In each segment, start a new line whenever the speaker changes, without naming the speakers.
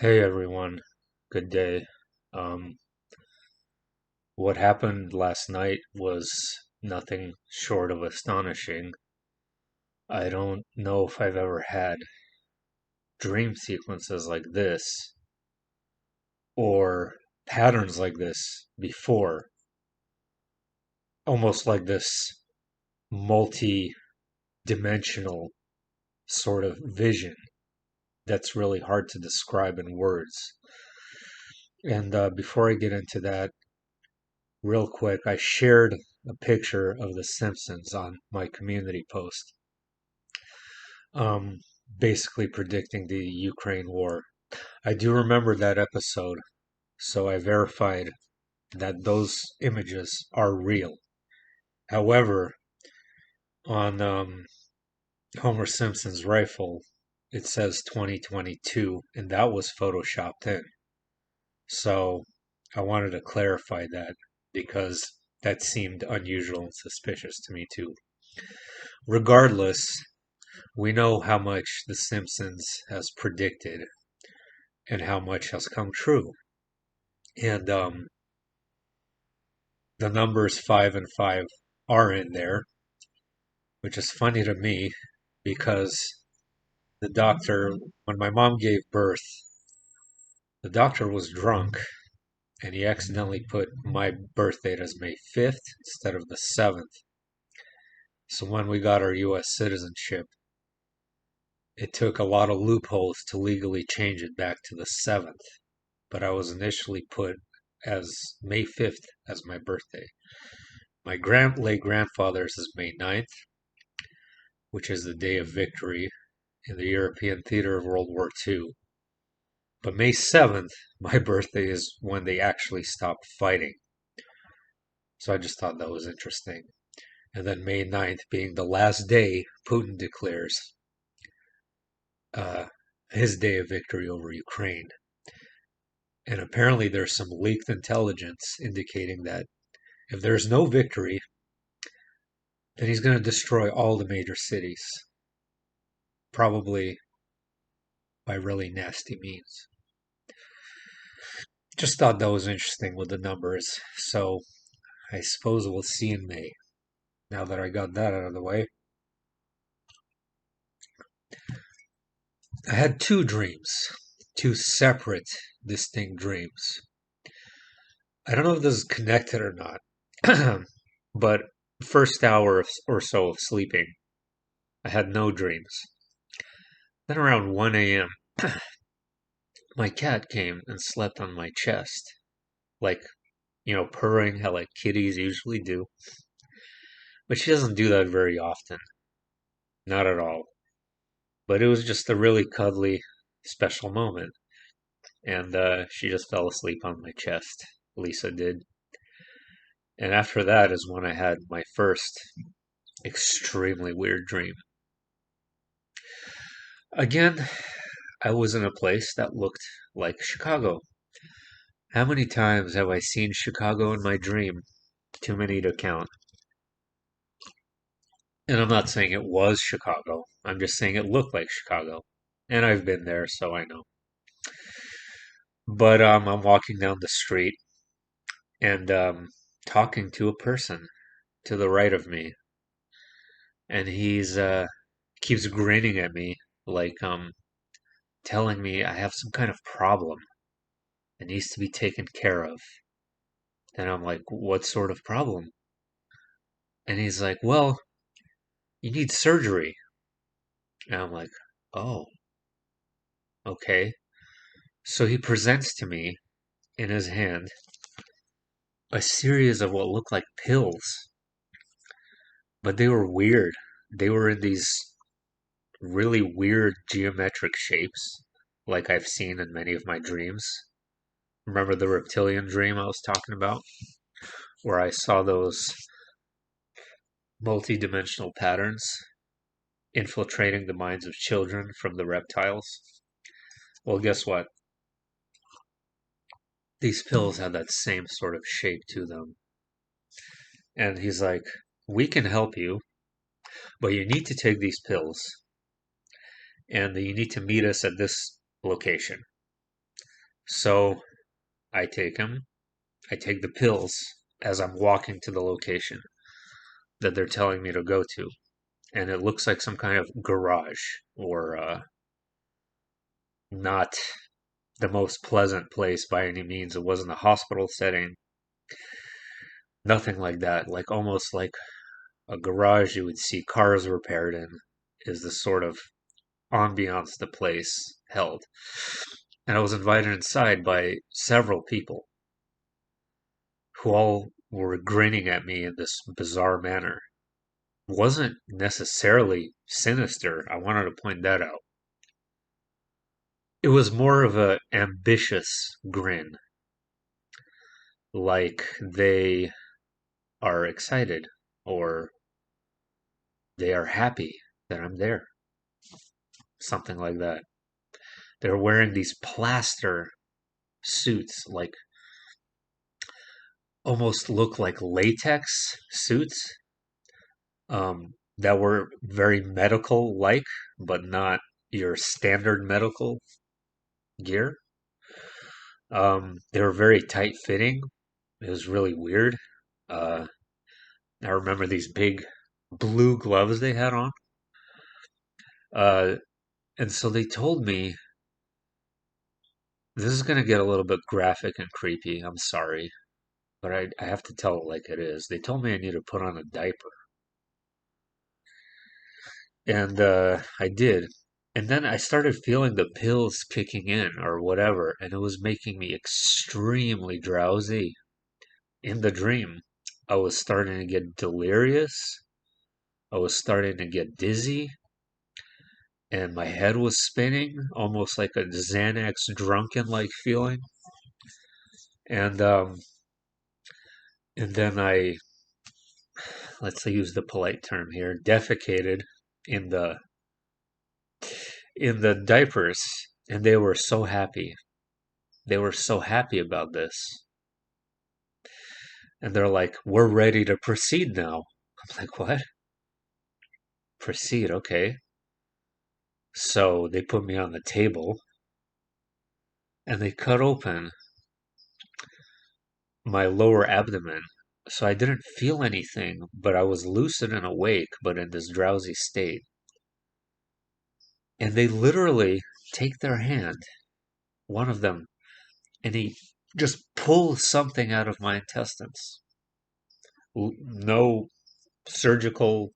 Hey everyone, good day. Um, what happened last night was nothing short of astonishing. I don't know if I've ever had dream sequences like this or patterns like this before. Almost like this multi dimensional sort of vision that's really hard to describe in words. And before I get into that, real quick, I shared a picture of The Simpsons on my community post, um, basically predicting the Ukraine war. I do remember that episode, so I verified that those images are real. However, on Homer Simpson's rifle, it says 2022, and that was photoshopped in. So I wanted to clarify that because that seemed unusual and suspicious to me too. Regardless, we know how much The Simpsons has predicted and how much has come true. And the numbers 5 and 5 are in there, which is funny to me because the doctor, when my mom gave birth, the doctor was drunk and he accidentally put my birth date as May 5th instead of the 7th. So when we got our US citizenship, it took a lot of loopholes to legally change it back to the 7th. But I was initially put as May 5th as my birthday. My late grandfather's is May 9th, which is the day of victory in the European theater of World War II. But May 7th, my birthday, is when they actually stopped fighting. So I just thought that was interesting. And then May 9th being the last day Putin declares uh, his day of victory over Ukraine. And apparently there's some leaked intelligence indicating that if there's no victory, then he's going to destroy all the major cities, probably by really nasty means. Just thought that was interesting with the numbers. So I suppose we'll see in May. Now that I got that out of the way, I had two dreams, two separate, distinct dreams. I don't know if this is connected or not, but first hour or so of sleeping, I had no dreams. Then around 1 a.m., my cat came and slept on my chest, like, purring how like kitties usually do. But she doesn't do that very often, not at all. But it was just a really cuddly, special moment. And she just fell asleep on my chest. Lisa did. And after that is when I had my first extremely weird dream. Again, I was in a place that looked like Chicago. How many times have I seen Chicago in my dream? Too many to count. And I'm not saying it was Chicago. I'm just saying it looked like Chicago. And I've been there, so I know. But I'm walking down the street and talking to a person to the right of me, and he's keeps grinning at me like telling me I have some kind of problem that needs to be taken care of. And I'm like, what sort of problem? And he's like, well, you need surgery. And I'm like, oh, okay. So he presents to me in his hand a series of what looked like pills, but they were weird. They were in these really weird geometric shapes, like I've seen in many of my dreams. Remember the reptilian dream I was talking about, where I saw those multi-dimensional patterns infiltrating the minds of children from the reptiles? Well, guess what? These pills had that same sort of shape to them. And he's like, we can help you, but you need to take these pills and you need to meet us at this location. So I take him. I take the pills as I'm walking to the location that they're telling me to go to. And it looks like some kind of garage or not the most pleasant place by any means. It wasn't a hospital setting, nothing like that. Like almost like a garage you would see cars repaired in is the sort of ambiance the place held. And I was invited inside by several people who all were grinning at me in this bizarre manner. Wasn't necessarily sinister. I wanted to point that out. It was more of a ambitious grin, like they are excited or they are happy that I'm there, something like that. They're wearing these plaster suits, like almost look like latex suits, that were very medical like, but not your standard medical gear. They were very tight fitting. It was really weird. Uh, I remember these big blue gloves they had on. Uh, and so they told me this is going to get a little bit graphic and creepy. I'm sorry, but I have to tell it like it is. They told me I need to put on a diaper. And I did. And then I started feeling the pills kicking in or whatever, and it was making me extremely drowsy. In the dream, I was starting to get delirious. I was starting to get dizzy, and my head was spinning, almost like a Xanax drunken like feeling. And and then I, let's use the polite term here, defecated in the diapers, and they were so happy. They were so happy about this. And they're like, "We're ready to proceed now." I'm like, "What? Proceed, okay." So they put me on the table and they cut open my lower abdomen. So I didn't feel anything, but I was lucid and awake, but in this drowsy state. And they literally take their hand, one of them, and he just pulls something out of my intestines. No surgical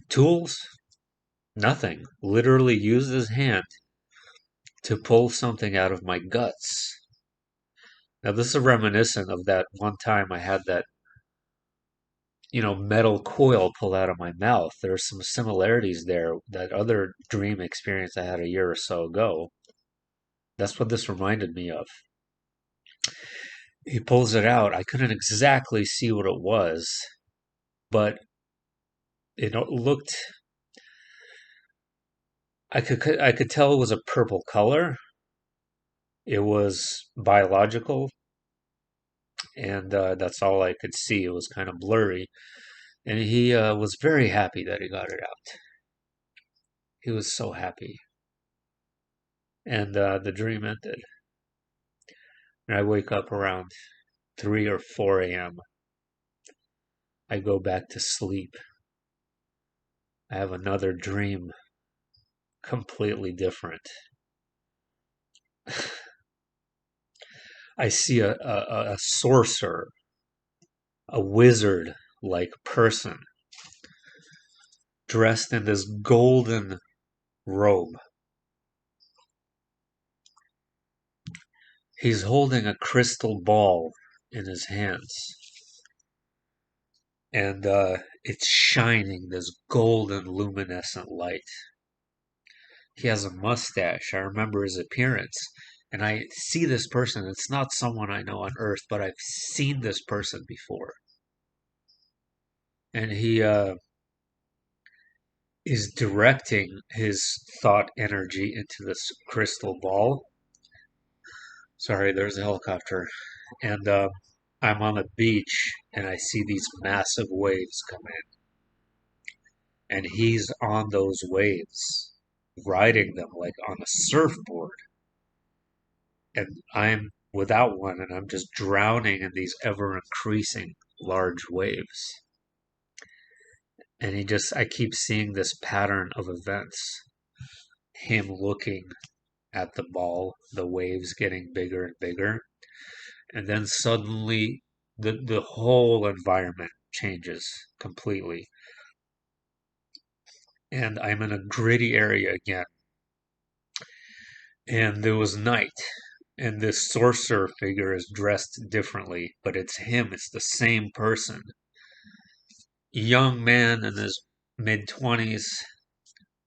tools, nothing. Literally used his hand to pull something out of my guts. Now, this is reminiscent of that one time I had that, metal coil pulled out of my mouth. There's some similarities there. That other dream experience I had a year or so ago. That's what this reminded me of. He pulls it out. I couldn't exactly see what it was, but it looked. I could tell it was a purple color. It was biological, and that's all I could see. It was kind of blurry, and he was very happy that he got it out. He was so happy, and the dream ended. And I wake up around 3 or 4 a.m. I go back to sleep. I have another dream, completely different. I see a sorcerer, a wizard like person, dressed in this golden robe. He's holding a crystal ball in his hands, and it's shining this golden luminescent light. He has a mustache. I remember his appearance. And I see this person. It's not someone I know on Earth, but I've seen this person before. And he is directing his thought energy into this crystal ball. Sorry, there's a helicopter. And I'm on the beach and I see these massive waves come in. And he's on those waves, riding them like on a surfboard. and I'm without one, and I'm just drowning in these ever increasing large waves. And I keep seeing this pattern of events. Him looking at the ball, the waves getting bigger and bigger, and then suddenly the whole environment changes completely. And I'm in a gritty area again. And there was night, and this sorcerer figure is dressed differently, but it's him, it's the same person. Young man in his mid 20s,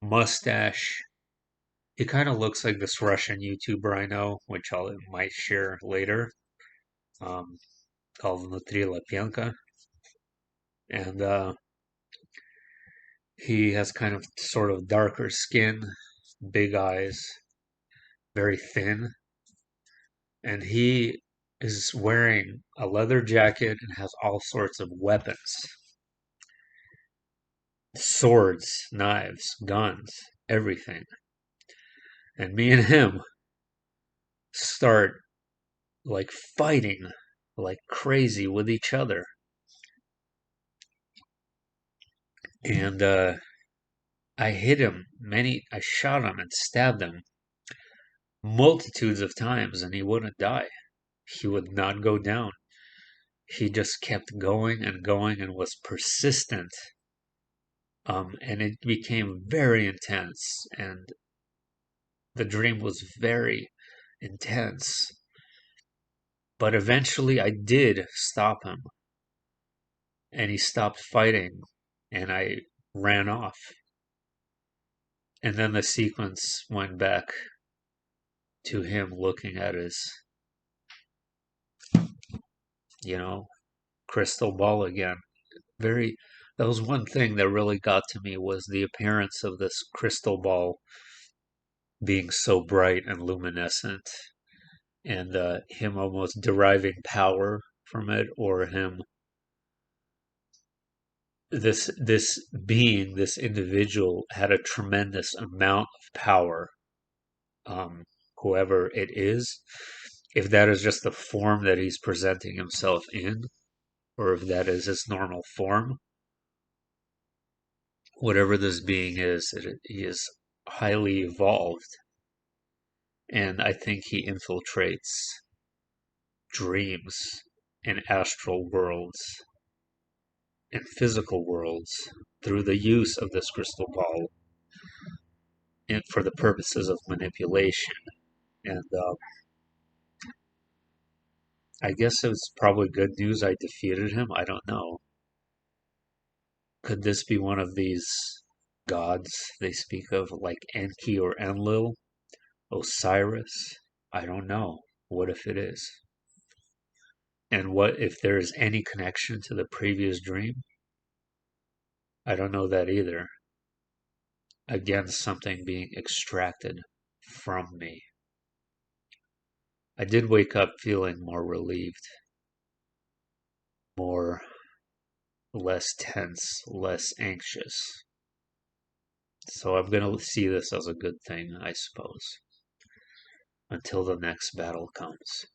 mustache. He kind of looks like this Russian YouTuber I know, which I might share later, um, called Внутри Лапенко. And he has kind of sort of darker skin, big eyes, very thin, and he is wearing a leather jacket and has all sorts of weapons, swords, knives, guns, everything. And me and him start like fighting like crazy with each other. And I hit him I shot him and stabbed him multitudes of times, and he wouldn't die. He would not go down. He just kept going and going and was persistent. And it became very intense, and the dream was very intense. But eventually I did stop him, and he stopped fighting, and I ran off. And then the sequence went back to him looking at his, you know, crystal ball again. Very, that was one thing that really got to me was the appearance of this crystal ball being so bright and luminescent, and him almost deriving power from it, or him this being, this individual had a tremendous amount of power, um, whoever it is, if that is just the form that he's presenting himself in, or if that is his normal form, whatever this being is, he is highly evolved, and I think he infiltrates dreams and astral worlds and physical worlds through the use of this crystal ball and for the purposes of manipulation. And I guess it was probably good news I defeated him. I don't know. Could this be one of these gods they speak of, like Enki or Enlil, Osiris? I don't know. What if it is? And what if there is any connection to the previous dream? I don't know that either. Again, something being extracted from me. I did wake up feeling more relieved, more less tense, less anxious. So I'm going to see this as a good thing, I suppose, until the next battle comes.